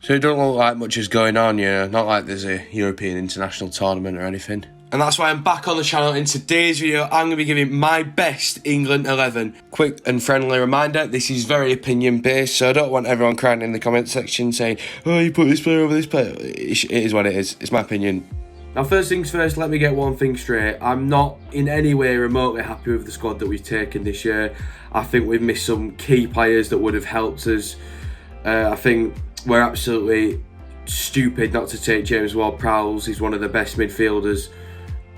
So it don't look like much is going on, not like there's a European international tournament or anything. And that's why I'm back on the channel. In today's video, I'm going to be giving my best England 11. Quick and friendly reminder, this is very opinion based, so I don't want everyone crying in the comment section saying, oh, you put this player over this player. It is what it is. It's my opinion. Now, first things first, let me get one thing straight. I'm not in any way remotely happy with the squad that we've taken this year. I think we've missed some key players that would have helped us. I think we're absolutely stupid not to take James Ward-Prowse. He's one of the best midfielders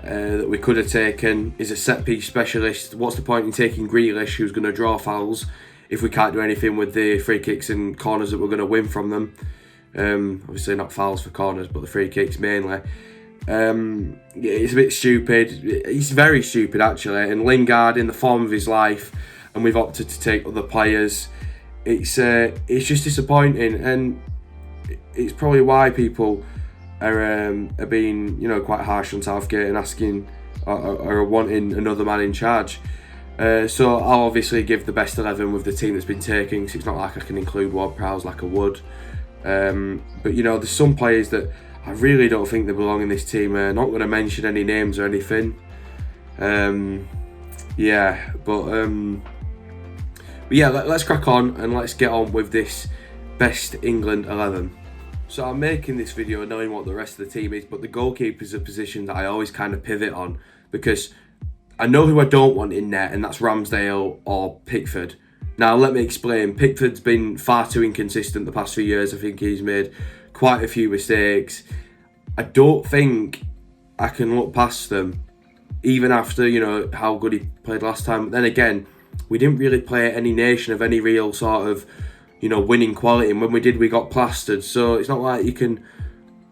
that we could have taken. He's a set-piece specialist. What's the point in taking Grealish, who's going to draw fouls, if we can't do anything with the free kicks and corners that we're going to win from them? Obviously not fouls for corners, but the free kicks mainly. It's a bit stupid. He's very stupid, actually. And Lingard, in the form of his life, and we've opted to take other players. It's just disappointing, and it's probably why people are being quite harsh on Southgate and asking or wanting another man in charge. So I'll obviously give the best 11 with the team that's been taken, because it's not like I can include Ward-Prowse like I would. But there's some players that I really don't think they belong in this team. Not going to mention any names or anything. Let's crack on and let's get on with this best England 11. So I'm making this video knowing what the rest of the team is, but the goalkeeper is a position that I always kind of pivot on, because I know who I don't want in net, and that's Ramsdale or Pickford. Now let me explain. Pickford's been far too inconsistent the past few years. I think he's made quite a few mistakes. I don't think I can look past them, even after how good he played last time. But then again, we didn't really play any nation of any real sort of winning quality, and when we did, we got plastered. So it's not like you can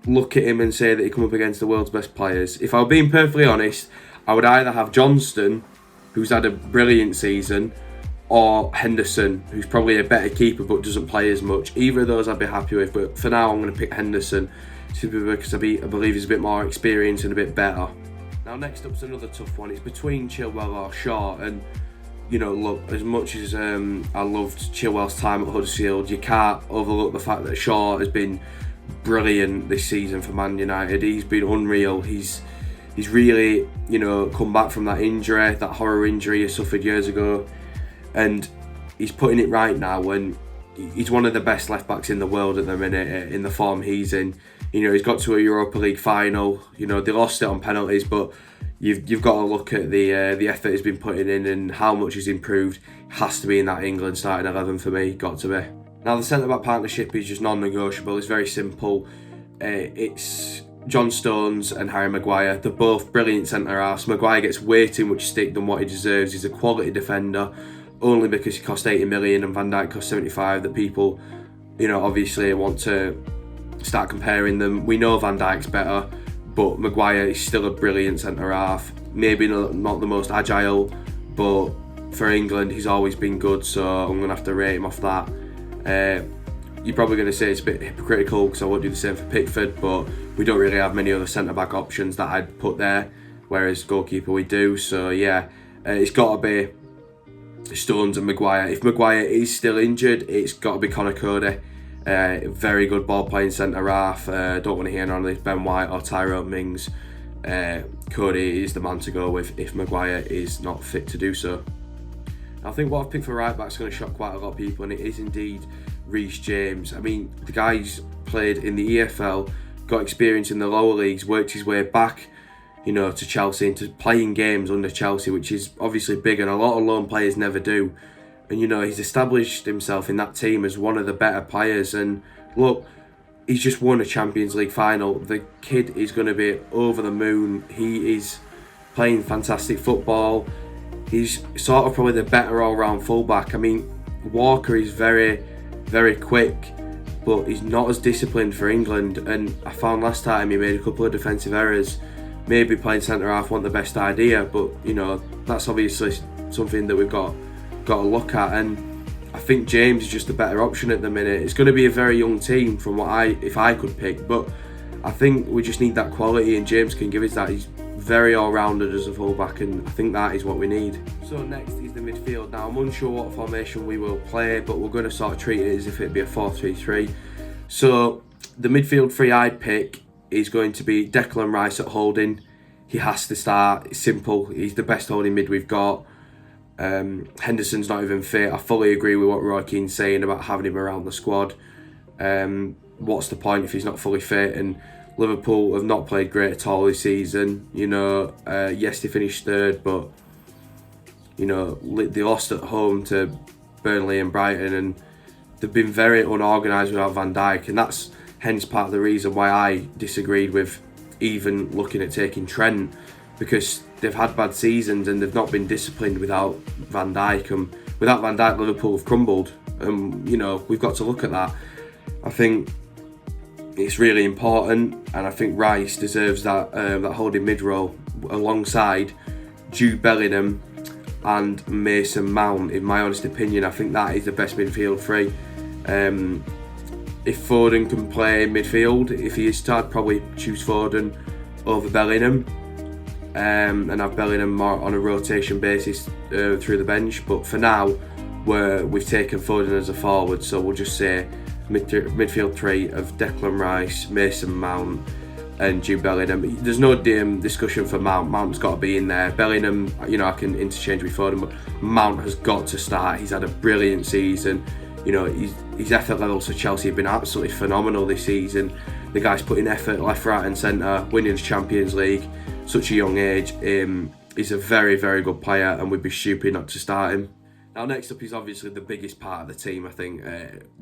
look at him and say that he come up against the world's best players. If I were being perfectly honest, I would either have Johnston, who's had a brilliant season, or Henderson, who's probably a better keeper but doesn't play as much. Either of those I'd be happy with, but for now I'm going to pick Henderson, simply because I believe he's a bit more experienced and a bit better. Now next up's another tough one. It's between Chilwell or Shaw, and look, as much as I loved Chilwell's time at Huddersfield, you can't overlook the fact that Shaw has been brilliant this season for Man United. He's been unreal. He's really come back from that injury, that horror injury he suffered years ago, and he's putting it right now. When he's one of the best left backs in the world at the minute, in the form he's in. He's got to a Europa League final. They lost it on penalties, but you've got to look at the effort he's been putting in and how much he's improved. Has to be in that England starting 11 for me. Got to be. Now the centre back partnership is just non-negotiable. It's very simple. It's John Stones and Harry Maguire. They're both brilliant centre halves. Maguire gets way too much stick than what he deserves. He's a quality defender, only because he cost 80 million and Van Dijk cost 75 that people, obviously want to start comparing them. We know Van Dijk's better, but Maguire is still a brilliant centre half. Maybe not the most agile, but for England he's always been good, so I'm going to have to rate him off that. You're probably going to say it's a bit hypocritical because I won't do the same for Pickford, but we don't really have many other centre-back options that I'd put there, whereas goalkeeper we do. So yeah, it's got to be Stones and Maguire. If Maguire is still injured, it's got to be Conor Cody. Very good ball-playing centre-half. Don't want to hear none of this Ben White or Tyrone Mings. Cody is the man to go with if Maguire is not fit to do so. I think what I've picked for right-back is going to shock quite a lot of people, and it is indeed Reece James. I mean, the guy's played in the EFL, got experience in the lower leagues, worked his way back, to Chelsea, into playing games under Chelsea, which is obviously big, and a lot of lone players never do. And he's established himself in that team as one of the better players. And look, he's just won a Champions League final. The kid is going to be over the moon. He is playing fantastic football. He's sort of probably the better all-round fullback. I mean, Walker is very, very quick, but he's not as disciplined for England. And I found last time he made a couple of defensive errors. Maybe playing centre-half wasn't the best idea, but that's obviously something that we've got to look at. And I think James is just a better option at the minute. It's going to be a very young team from if I could pick, but I think we just need that quality, and James can give us that. He's very all-rounded as a fullback, and I think that is what we need. So next is the midfield. Now I'm unsure what formation we will play, but we're going to sort of treat it as if it'd be a 4-3-3. So the midfield three I'd pick is going to be Declan Rice at holding. He has to start. It's simple. He's the best holding mid we've got. Henderson's not even fit. I fully agree with what Roy Keane's saying about having him around the squad. What's the point if he's not fully fit? And Liverpool have not played great at all this season. Yes, they finished third, but they lost at home to Burnley and Brighton, and they've been very unorganised without Van Dijk, and that's hence part of the reason why I disagreed with even looking at taking Trent, because they've had bad seasons and they've not been disciplined without Van Dijk, and without Van Dijk Liverpool have crumbled, and we've got to look at that. I think it's really important, and I think Rice deserves that holding mid role alongside Jude Bellingham and Mason Mount. In my honest opinion, I think that is the best midfield three. If Foden can play midfield, if he is to, I'd probably choose Foden over Bellingham, and have Bellingham more on a rotation basis through the bench. But for now, we've taken Foden as a forward, so we'll just say midfield three of Declan Rice, Mason Mount and Jude Bellingham. There's no discussion for Mount. Mount's got to be in there. Bellingham, I can interchange with Foden, but Mount has got to start. He's had a brilliant season. His effort levels for Chelsea have been absolutely phenomenal this season. The guy's putting effort left, right and centre, winning the Champions League, such a young age. He's a very, very good player, and we'd be stupid not to start him. Now, next up is obviously the biggest part of the team. I think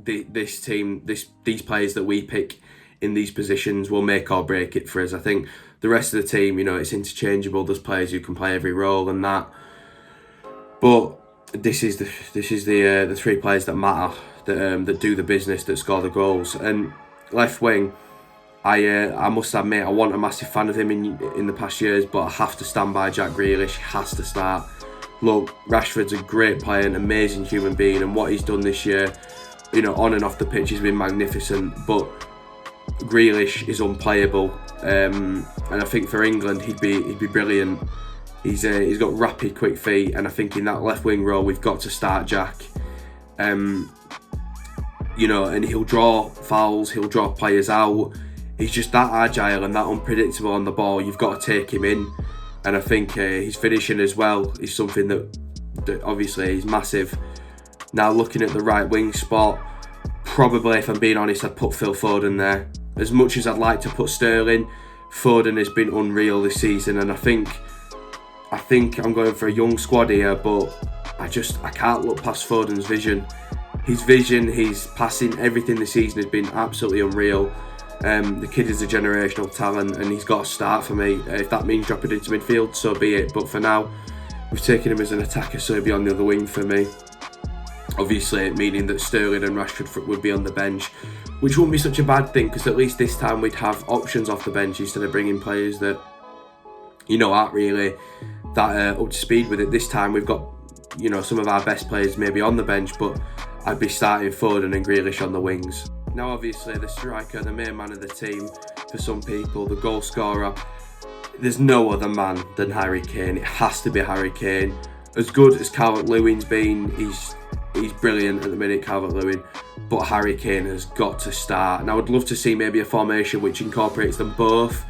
these players that we pick in these positions will make or break it for us. I think the rest of the team, it's interchangeable. There's players who can play every role and that, but this is the three players that matter, that do the business, that score the goals. And left wing, I must admit, I wasn't a massive fan of him in the past years, but I have to stand by Jack Grealish. He has to start. Look, Rashford's a great player, an amazing human being, and what he's done this year, on and off the pitch, has been magnificent. But Grealish is unplayable, and I think for England he'd be brilliant. He's got rapid, quick feet, and I think in that left wing role we've got to start Jack. And he'll draw fouls, he'll draw players out. He's just that agile and that unpredictable on the ball. You've got to take him in, and I think his finishing as well is something that obviously is massive. Now, looking at the right wing spot, probably, if I'm being honest, I'd put Phil Foden there. As much as I'd like to put Sterling, Foden has been unreal this season, and I think I'm going for a young squad here, but I can't look past Foden's vision. His vision, his passing, everything this season has been absolutely unreal. The kid is a generational talent, and he's got to start for me. If that means dropping into midfield, so be it. But for now, we've taken him as an attacker, so he'll be on the other wing for me. Obviously, meaning that Sterling and Rashford would be on the bench, which wouldn't be such a bad thing, because at least this time we'd have options off the bench instead of bringing players that aren't really that up to speed with it. This time we've got some of our best players maybe on the bench, but I'd be starting Foden and Grealish on the wings. Now, obviously, the striker, the main man of the team for some people, the goal scorer, there's no other man than Harry Kane. It has to be Harry Kane. As good as Calvert-Lewin's been, he's brilliant at the minute, Calvert-Lewin, but Harry Kane has got to start. And I would love to see maybe a formation which incorporates them both,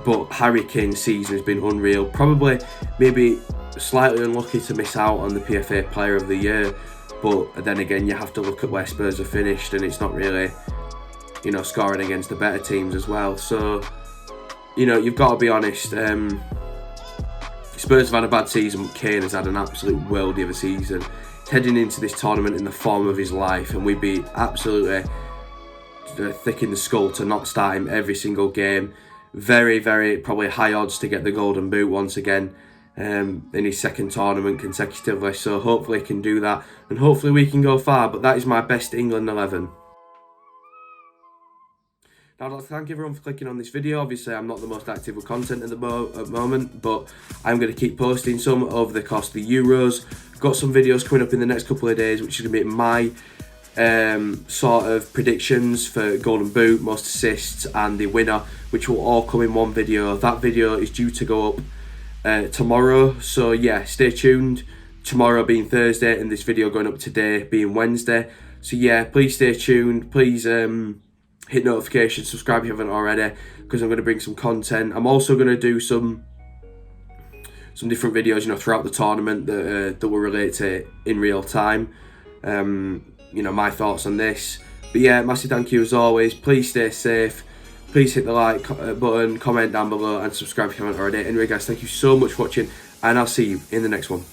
but Harry Kane's season has been unreal. Probably maybe slightly unlucky to miss out on the PFA Player of the Year, but then again, you have to look at where Spurs have finished, and it's not really scoring against the better teams as well. So you've got to be honest, Spurs have had a bad season, but Kane has had an absolute worldie of a season. He's heading into this tournament in the form of his life, and we'd be absolutely thick in the skull to not start him every single game. Very, very probably high odds to get the Golden Boot once again in his second tournament consecutively. So hopefully he can do that, and hopefully we can go far. But that is my best England 11. Now, I'd like to thank everyone for clicking on this video. Obviously, I'm not the most active with content at the moment, but I'm going to keep posting some over the course of the Euros. Got some videos coming up in the next couple of days, which is going to be my sort of predictions for Golden Boot, most assists, and the winner, which will all come in one video. That video is due to go up tomorrow, so yeah, stay tuned. Tomorrow being Thursday, and this video going up today being Wednesday. So yeah, please stay tuned. Please hit notifications, subscribe if you haven't already, because I'm going to bring some content. I'm also going to do some different videos, you know, throughout the tournament that will relate to in real time. You know, my thoughts on this. But yeah, massive thank you as always. Please stay safe. Please hit the like button, comment down below, and subscribe if you haven't already. Anyway, guys, thank you so much for watching, and I'll see you in the next one.